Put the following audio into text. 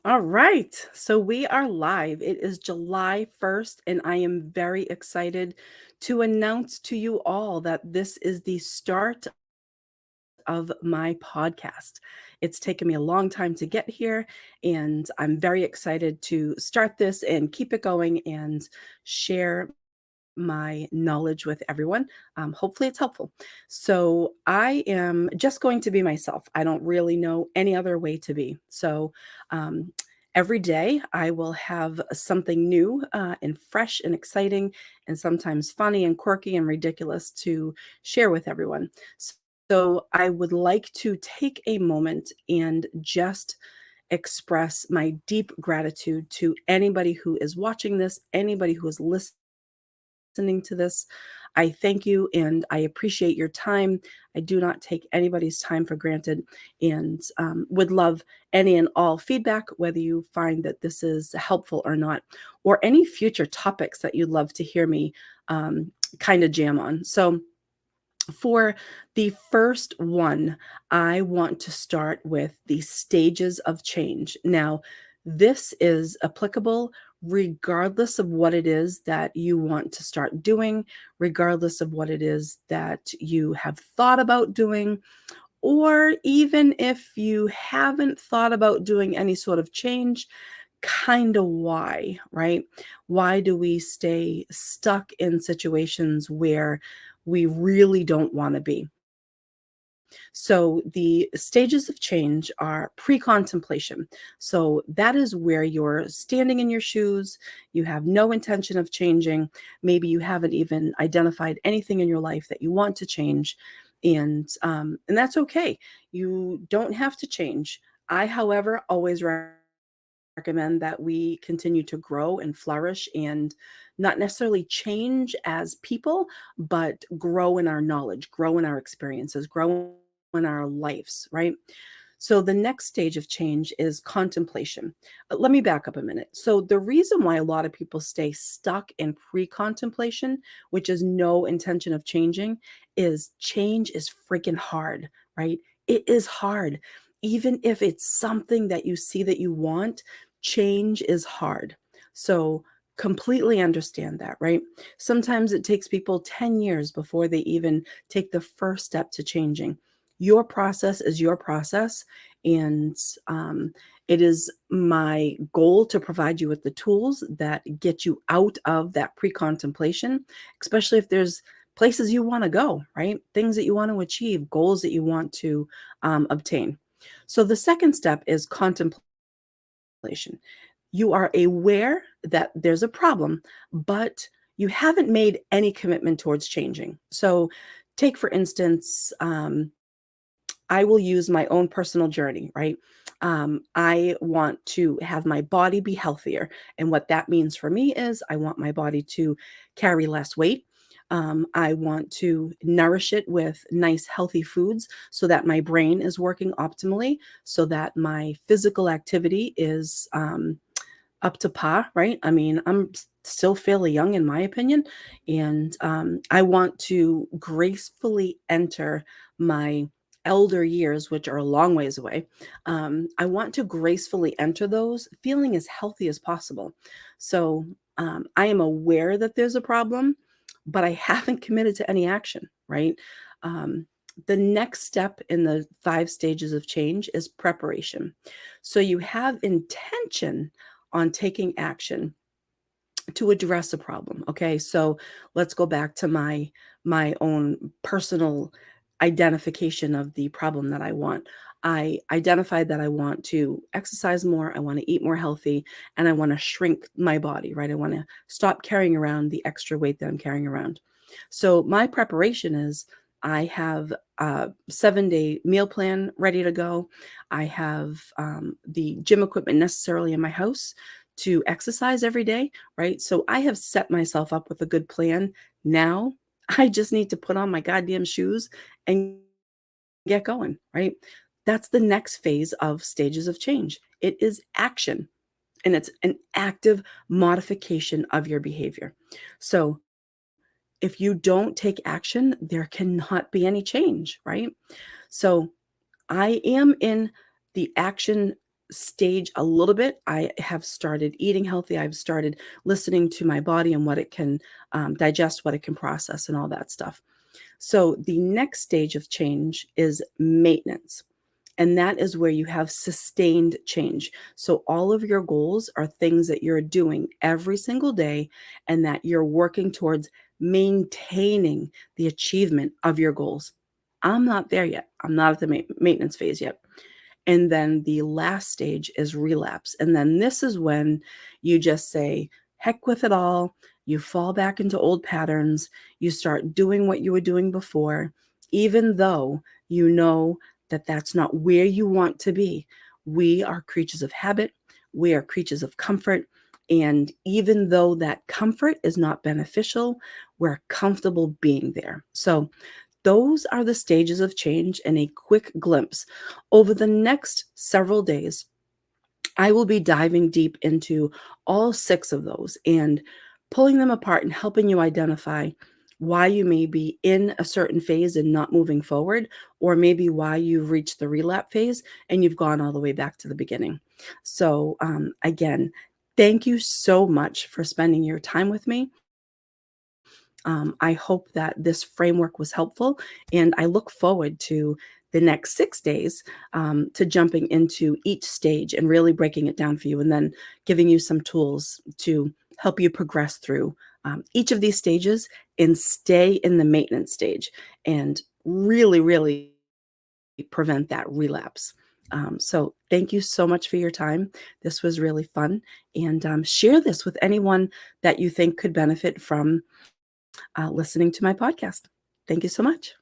All right. So we are live. It is July 1st, and I am very excited to announce to you all that this is the start of my podcast. It's taken me a long time to get here, and I'm very excited to start this and keep it going and share my knowledge with everyone. Hopefully, it's helpful. So, I am just going to be myself. I don't really know any other way to be. So, um, every day I will have something new and fresh and exciting, and sometimes funny and quirky and ridiculous to share with everyone. So, I would like to take a moment and just express my deep gratitude to anybody who is watching this, anybody who is listening to this. I thank you and I appreciate your time. I do not take anybody's time for granted and would love any and all feedback, whether you find that this is helpful or not, or any future topics that you'd love to hear me kind of jam on. So, for the first one, I want to start with the stages of change. Now, this is applicable regardless of what it is that you want to start doing, regardless of what it is that you have thought about doing, or even if you haven't thought about doing any sort of change, kind of why, right? Why do we stay stuck in situations where we really don't want to be? So, the stages of change are pre contemplation. So, that is where you're standing in your shoes, you have no intention of changing. Maybe you haven't even identified anything in your life that you want to change. And that's okay. You don't have to change. I, however, always recommend that we continue to grow and flourish and not necessarily change as people, but grow in our knowledge, grow in our experiences, grow in our lives, right? So the next stage of change is contemplation. Let me back up a minute. So the reason why a lot of people stay stuck in pre-contemplation, which is no intention of changing, is change is freaking hard, right? It is hard. Even if it's something that you see that you want, change is hard. So completely understand that, right? Sometimes it takes people 10 years before they even take the first step to changing. Your process is your process, and it is my goal to provide you with the tools that get you out of that pre-contemplation, especially if there's places you want to go, right? Things that you want to achieve, goals that you want to obtain. So the second step is contemplation. You are aware that there's a problem, but you haven't made any commitment towards changing. So, take for instance, I will use my own personal journey, right? I want to have my body be healthier. And what that means for me is I want my body to carry less weight. I want to nourish it with nice, healthy foods so that my brain is working optimally, so that my physical activity is up to par, right? I mean, still fairly young in my opinion, and I want to gracefully enter my elder years, which are a long ways away. I want to gracefully enter those feeling as healthy as possible. So I am aware that there's a problem, but I haven't committed to any action, right? Um, the next step in the 5 stages of change is preparation. So you have intention on taking action to address a problem. Okay, so let's go back to my own personal identification of the problem that I want. I identified that I want to exercise more, I want to eat more healthy, and I want to shrink my body, right? I want to stop carrying around the extra weight that I'm carrying around. So my preparation is I have a 7-day meal plan ready to go. I have the gym equipment necessarily in my house to exercise every day, right? So I have set myself up with a good plan. Now I just need to put on my goddamn shoes and get going, right? That's the next phase of stages of change. It is action, and it's an active modification of your behavior. So if you don't take action, there cannot be any change, right? So I am in the action stage a little bit. I have started eating healthy. I've started listening to my body and what it can digest, what it can process, and all that stuff. So the next stage of change is maintenance. And that is where you have sustained change. So all of your goals are things that you're doing every single day and that you're working towards maintaining the achievement of your goals. I'm not there yet. I'm not at the maintenance phase yet. And then the last stage is relapse. And then this is when you just say, heck with it all. You fall back into old patterns. You start doing what you were doing before, even though you know that that's not where you want to be. We are creatures of habit. We are creatures of comfort. And even though that comfort is not beneficial, we're comfortable being there. So those are the stages of change and a quick glimpse. Over the next several days, I will be diving deep into all six of those and pulling them apart and helping you identify why you may be in a certain phase and not moving forward, or maybe why you've reached the relapse phase and you've gone all the way back to the beginning. So, again, thank you so much for spending your time with me. I hope that this framework was helpful, and I look forward to the next 6 days to jumping into each stage and really breaking it down for you, and then giving you some tools to help you progress through each of these stages and stay in the maintenance stage and really, really prevent that relapse. So, thank you so much for your time. This was really fun. And share this with anyone that you think could benefit from listening to my podcast. Thank you so much.